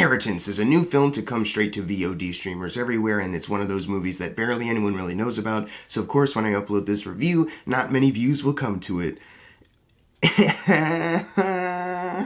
Inheritance is a new film to come straight to VOD streamers everywhere, and it's one of those movies that barely anyone really knows about, so of course when I upload this review, not many views will come to it.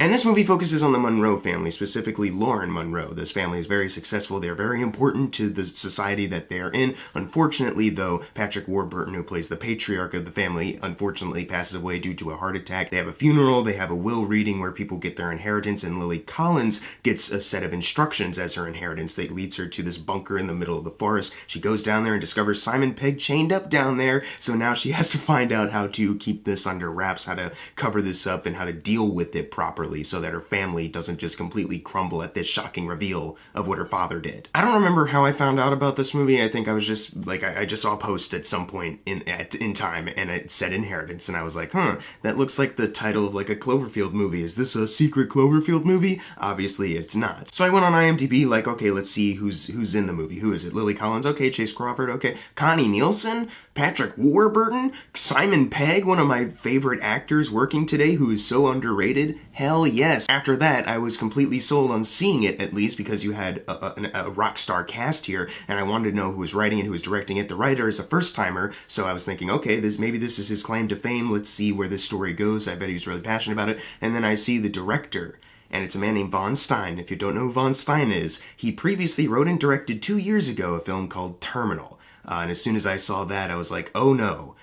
And this movie focuses on the Monroe family, specifically Lauren Monroe. This family is very successful. They're very important to the society that they're in. Unfortunately, though, Patrick Warburton, who plays the patriarch of the family, unfortunately passes away due to a heart attack. They have a funeral, they have a will reading where people get their inheritance, and Lily Collins gets a set of instructions as her inheritance that leads her to this bunker in the middle of the forest. She goes down there and discovers Simon Pegg chained up down there, so now she has to find out how to keep this under wraps, how to cover this up, and how to deal with it properly so that her family doesn't just completely crumble at this shocking reveal of what her father did. I don't remember how I found out about this movie. I think I was just, like, I just saw a post at some point in time, and it said Inheritance, and I was like, that looks like the title of, like, a Cloverfield movie. Is this a secret Cloverfield movie? Obviously, it's not. So I went on IMDb, like, okay, let's see who's in the movie. Who is it? Lily Collins? Okay. Chase Crawford? Okay. Connie Nielsen? Patrick Warburton? Simon Pegg, one of my favorite actors working today, who is so underrated? Hell yes. After that, I was completely sold on seeing it, at least, because you had a rock star cast here, and I wanted to know who was writing it, who was directing it. The writer is a first-timer, so I was thinking, okay, maybe this is his claim to fame. Let's see where this story goes. I bet he's really passionate about it. And then I see the director, and it's a man named Vaughn Stein. If you don't know who Vaughn Stein is, he previously wrote and directed 2 years ago a film called Terminal. And as soon as I saw that, I was like, oh no,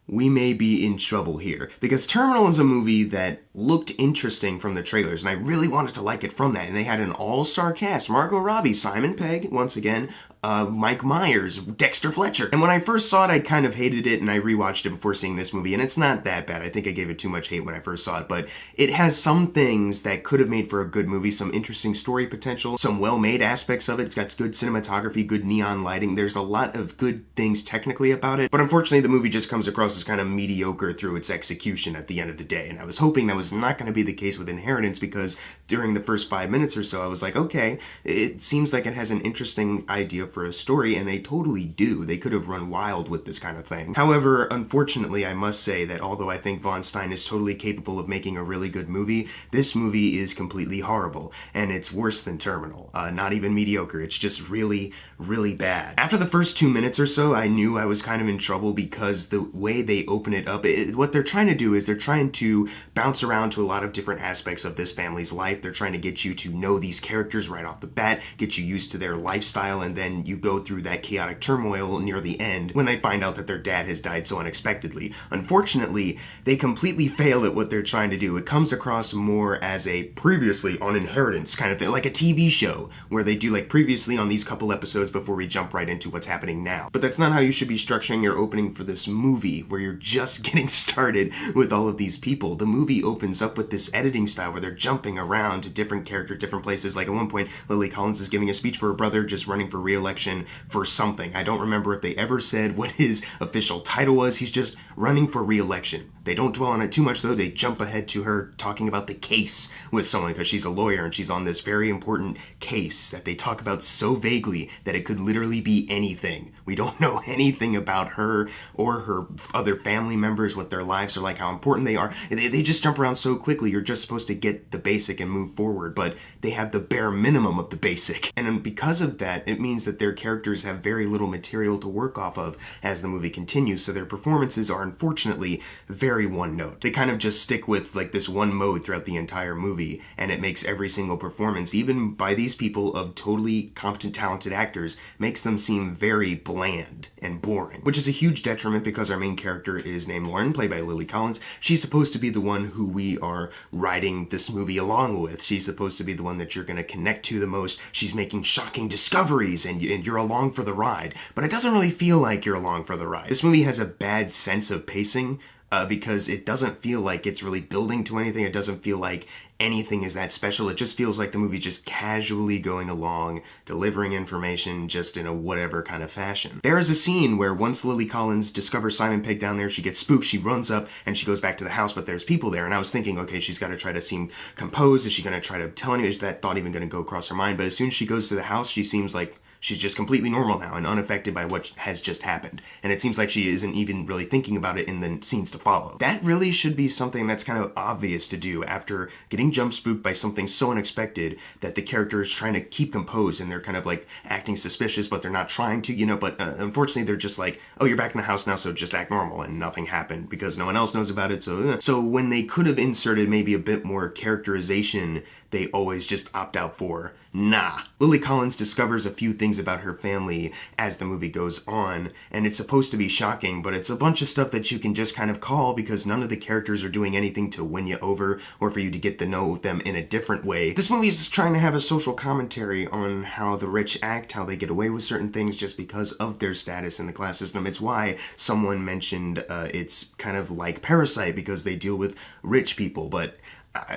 we may be in trouble here. Because Terminal is a movie that looked interesting from the trailers, and I really wanted to like it from that. And they had an all-star cast. Margot Robbie, Simon Pegg, once again, Mike Myers, Dexter Fletcher. And when I first saw it, I kind of hated it, and I rewatched it before seeing this movie, and it's not that bad. I think I gave it too much hate when I first saw it, but it has some things that could have made for a good movie, some interesting story potential, some well-made aspects of it. It's got good cinematography, good neon lighting. There's a lot of good things technically about it, but unfortunately the movie just comes across as kind of mediocre through its execution at the end of the day, and I was hoping that was not going to be the case with Inheritance, because during the first 5 minutes or so, I was like, okay, it seems like it has an interesting idea for a story, and they totally do. They could have run wild with this kind of thing. However, unfortunately, I must say that although I think Vaughn Stein is totally capable of making a really good movie, this movie is completely horrible, and it's worse than Terminal. Not even mediocre, it's just really, really bad. After the first 2 minutes or so, I knew I was kind of in trouble, because the way they open it up, what they're trying to do is they're trying to bounce around to a lot of different aspects of this family's life. They're trying to get you to know these characters right off the bat, get you used to their lifestyle, and then you go through that chaotic turmoil near the end when they find out that their dad has died so unexpectedly. Unfortunately, they completely fail at what they're trying to do. It comes across more as a previously on Inheritance kind of thing, like a TV show, where they do like previously on these couple episodes before we jump right into what's happening now. But that's not how you should be structuring your opening for this movie, where you're just getting started with all of these people. The movie opens up with this editing style where they're jumping around to different characters, different places. Like at one point, Lily Collins is giving a speech for her brother just running for re-election for something. I don't remember if they ever said what his official title was. He's just running for re-election. They don't dwell on it too much though. They jump ahead to her talking about the case with someone, because she's a lawyer and she's on this very important case that they talk about so vaguely that it could literally be anything. We don't know anything about her or her other family members, what their lives are like, how important they are. They just jump around so quickly. You're just supposed to get the basic and move forward, but they have the bare minimum of the basic. And because of that, it means that their characters have very little material to work off of as the movie continues, so their performances are unfortunately very one note. They kind of just stick with like this one mode throughout the entire movie, and it makes every single performance, even by these people of totally competent, talented actors, makes them seem very bland and boring, which is a huge detriment because our main character is named Lauren, played by Lily Collins. She's supposed to be the one who we are writing this movie along with. She's supposed to be the one that you're going to connect to the most. She's making shocking discoveries, and you're along for the ride, but it doesn't really feel like you're along for the ride. This movie has a bad sense of pacing, because it doesn't feel like it's really building to anything. It doesn't feel like anything is that special. It just feels like the movie's just casually going along, delivering information just in a whatever kind of fashion. There is a scene where once Lily Collins discovers Simon Pegg down there, she gets spooked, she runs up, and she goes back to the house, but there's people there, and I was thinking, okay, she's got to try to seem composed. Is she going to try to tell anyone? Is that thought even going to go across her mind? But as soon as she goes to the house, she seems like She's just completely normal now and unaffected by what has just happened. And it seems like she isn't even really thinking about it in the scenes to follow. That really should be something that's kind of obvious to do after getting jump spooked by something so unexpected that the character is trying to keep composed and they're kind of like acting suspicious, but they're not trying to, you know, but unfortunately they're just like, oh, you're back in the house now, so just act normal, and nothing happened because no one else knows about it. So when they could have inserted maybe a bit more characterization, they always just opt out for, nah. Lily Collins discovers a few things about her family as the movie goes on, and it's supposed to be shocking, but it's a bunch of stuff that you can just kind of call because none of the characters are doing anything to win you over or for you to get to know them in a different way. This movie is trying to have a social commentary on how the rich act, how they get away with certain things just because of their status in the class system. It's why someone mentioned it's kind of like Parasite because they deal with rich people, but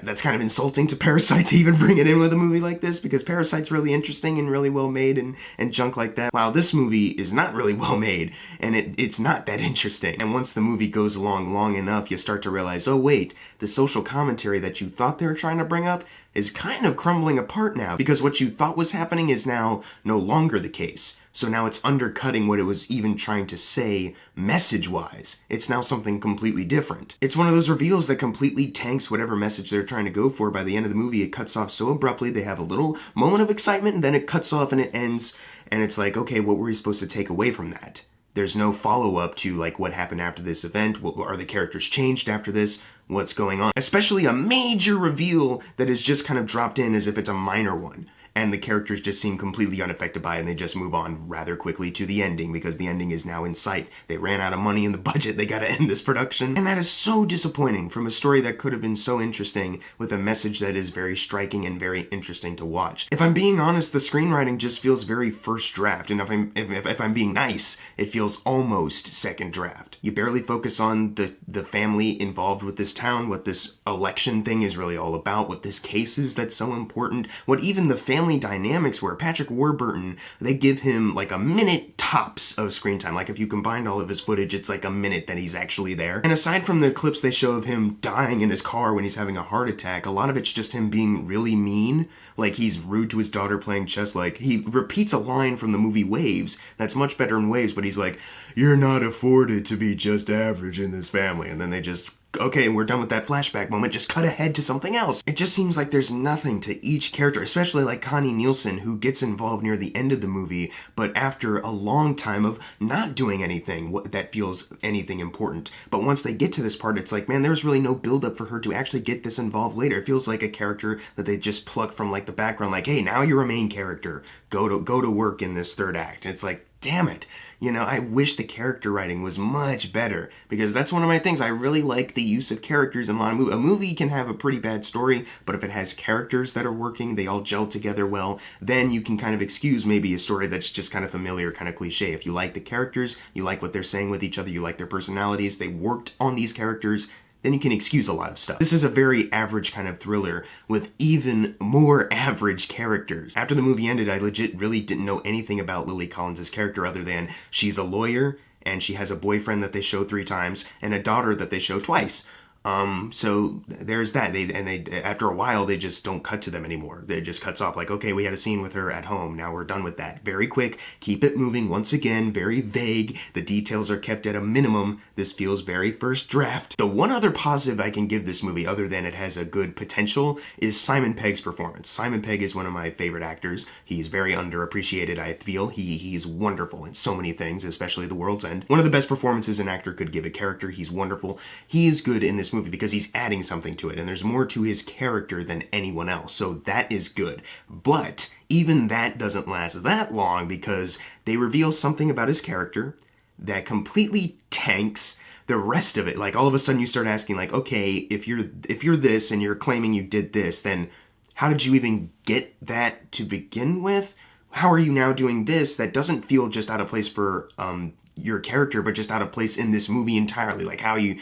that's kind of insulting to Parasite to even bring it in with a movie like this, because Parasite's really interesting and really well made and junk like that. Wow, this movie is not really well made, and it's not that interesting. And once the movie goes along long enough, you start to realize, oh wait, the social commentary that you thought they were trying to bring up is kind of crumbling apart now, because what you thought was happening is now no longer the case. So now it's undercutting what it was even trying to say message-wise. It's now something completely different. It's one of those reveals that completely tanks whatever message they're trying to go for. By the end of the movie, it cuts off so abruptly. They have a little moment of excitement, and then it cuts off and it ends, and it's like, okay, what were we supposed to take away from that? There's no follow-up to, like, what happened after this event. Are the characters changed after this? What's going on? Especially a major reveal that is just kind of dropped in as if it's a minor one. And the characters just seem completely unaffected by it, and they just move on rather quickly to the ending because the ending is now in sight. They ran out of money in the budget. They gotta end this production. And that is so disappointing from a story that could have been so interesting with a message that is very striking and very interesting to watch. If I'm being honest, the screenwriting just feels very first draft, and if I'm being nice, it feels almost second draft. You barely focus on the family involved with this town, what this election thing is really all about, what this case is that's so important, what even the family dynamics were. Patrick Warburton, they give him like a minute tops of screen time. Like if you combined all of his footage, it's like a minute that he's actually there. And aside from the clips they show of him dying in his car when he's having a heart attack, a lot of it's just him being really mean. Like he's rude to his daughter playing chess. Like he repeats a line from the movie Waves that's much better in Waves, but he's like, "You're not afforded to be just average in this family." And then they just, okay, we're done with that flashback moment, just cut ahead to something else. It just seems like there's nothing to each character, especially like Connie Nielsen, who gets involved near the end of the movie, but after a long time of not doing anything that feels anything important. But once they get to this part, it's like, man, there's really no build-up for her to actually get this involved later. It feels like a character that they just plucked from like the background, like, hey, now you're a main character. Go to work in this third act. And it's like, damn it. You know, I wish the character writing was much better, because that's one of my things. I really like the use of characters in a lot of movies. A movie can have a pretty bad story, but if it has characters that are working, they all gel together well, then you can kind of excuse maybe a story that's just kind of familiar, kind of cliche. If you like the characters, you like what they're saying with each other, you like their personalities, they worked on these characters, then you can excuse a lot of stuff. This is a very average kind of thriller with even more average characters. After the movie ended, I legit really didn't know anything about Lily Collins' character other than she's a lawyer and she has a boyfriend that they show 3 times and a daughter that they show twice. So there's that. They after a while, they just don't cut to them anymore. They just cuts off like, okay, we had a scene with her at home. Now we're done with that. Very quick. Keep it moving. Once again, very vague. The details are kept at a minimum. This feels very first draft. The one other positive I can give this movie, other than it has a good potential, is Simon Pegg's performance. Simon Pegg is one of my favorite actors. He's very underappreciated, I feel. He's wonderful in so many things, especially The World's End. One of the best performances an actor could give a character. He's wonderful. He is good in this movie because he's adding something to it, and there's more to his character than anyone else, so that is good. But even that doesn't last that long because they reveal something about his character that completely tanks the rest of it. Like all of a sudden you start asking like, okay, if you're this and you're claiming you did this, then how did you even get that to begin with? How are you now doing this that doesn't feel just out of place for your character, but just out of place in this movie entirely? Like how you,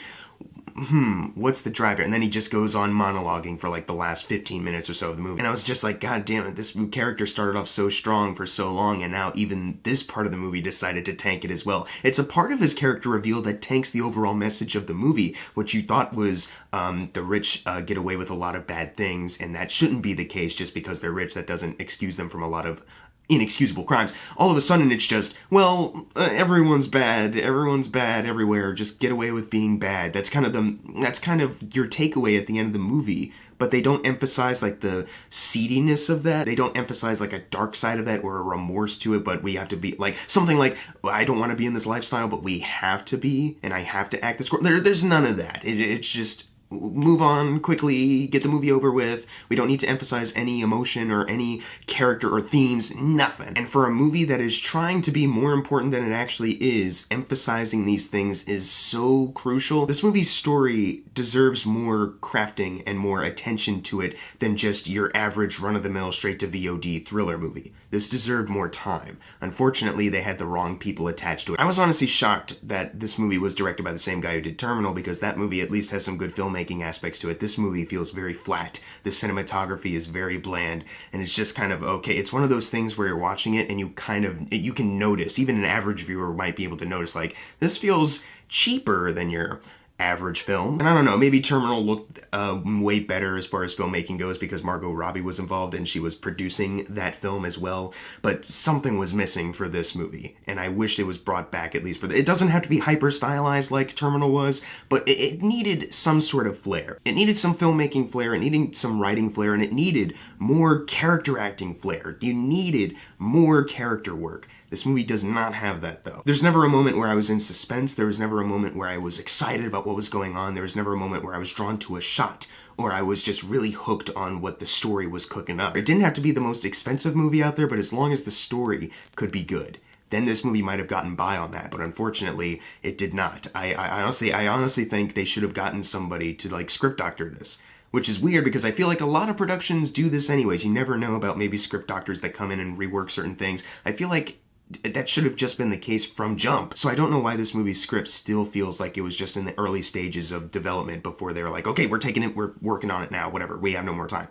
what's the driver? And then he just goes on monologuing for like the last 15 minutes or so of the movie. And I was just like, God damn it, this character started off so strong for so long, and now even this part of the movie decided to tank it as well. It's a part of his character reveal that tanks the overall message of the movie, which you thought was the rich get away with a lot of bad things, and that shouldn't be the case just because they're rich. That doesn't excuse them from a lot of inexcusable crimes. All of a sudden it's just, well, everyone's bad everywhere, just get away with being bad. That's kind of your takeaway at the end of the movie. But they don't emphasize like the seediness of that. They don't emphasize like a dark side of that or a remorse to it, but we have to be like something like, I don't want to be in this lifestyle, but we have to be, and I have to act this. There's none of that. It's just move on quickly, get the movie over with. We don't need to emphasize any emotion or any character or themes, nothing. And for a movie that is trying to be more important than it actually is, emphasizing these things is so crucial. This movie's story deserves more crafting and more attention to it than just your average run-of-the-mill straight-to-VOD thriller movie. This deserved more time. Unfortunately, they had the wrong people attached to it. I was honestly shocked that this movie was directed by the same guy who did Terminal, because that movie at least has some good filmmaking aspects to it. This movie feels very flat. The cinematography is very bland, and it's just kind of okay. It's one of those things where you're watching it and you can notice, even an average viewer might be able to notice, like, this feels cheaper than your average film. And I don't know, maybe Terminal looked way better as far as filmmaking goes because Margot Robbie was involved and she was producing that film as well, but something was missing for this movie, and I wish it was brought back at least for it doesn't have to be hyper stylized like Terminal was, but it needed some sort of flair. It needed some filmmaking flair, it needed some writing flair, and it needed more character acting flair. You needed more character work. This movie does not have that, though. There's never a moment where I was in suspense. There was never a moment where I was excited about what was going on. There was never a moment where I was drawn to a shot, or I was just really hooked on what the story was cooking up. It didn't have to be the most expensive movie out there, but as long as the story could be good, then this movie might have gotten by on that, but unfortunately, it did not. I honestly think they should have gotten somebody to, like, script doctor this. Which is weird because I feel like a lot of productions do this anyways. You never know about maybe script doctors that come in and rework certain things. I feel like that should have just been the case from jump. So I don't know why this movie's script still feels like it was just in the early stages of development before they were like, okay, we're taking it, we're working on it now, whatever, we have no more time.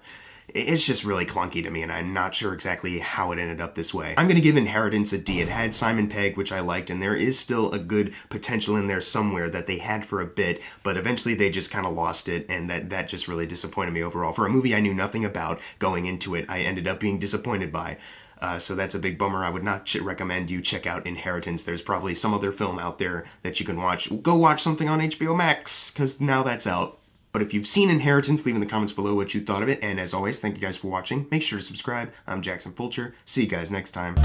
It's just really clunky to me, and I'm not sure exactly how it ended up this way. I'm gonna give Inheritance a D. It had Simon Pegg, which I liked, and there is still a good potential in there somewhere that they had for a bit, but eventually they just kind of lost it, and that just really disappointed me overall. For a movie I knew nothing about going into it, I ended up being disappointed by. So that's a big bummer. I would not recommend you check out Inheritance. There's probably some other film out there that you can watch. Go watch something on HBO Max, because now that's out. But if you've seen Inheritance, leave in the comments below what you thought of it. And as always, thank you guys for watching. Make sure to subscribe. I'm Jackson Fulcher. See you guys next time.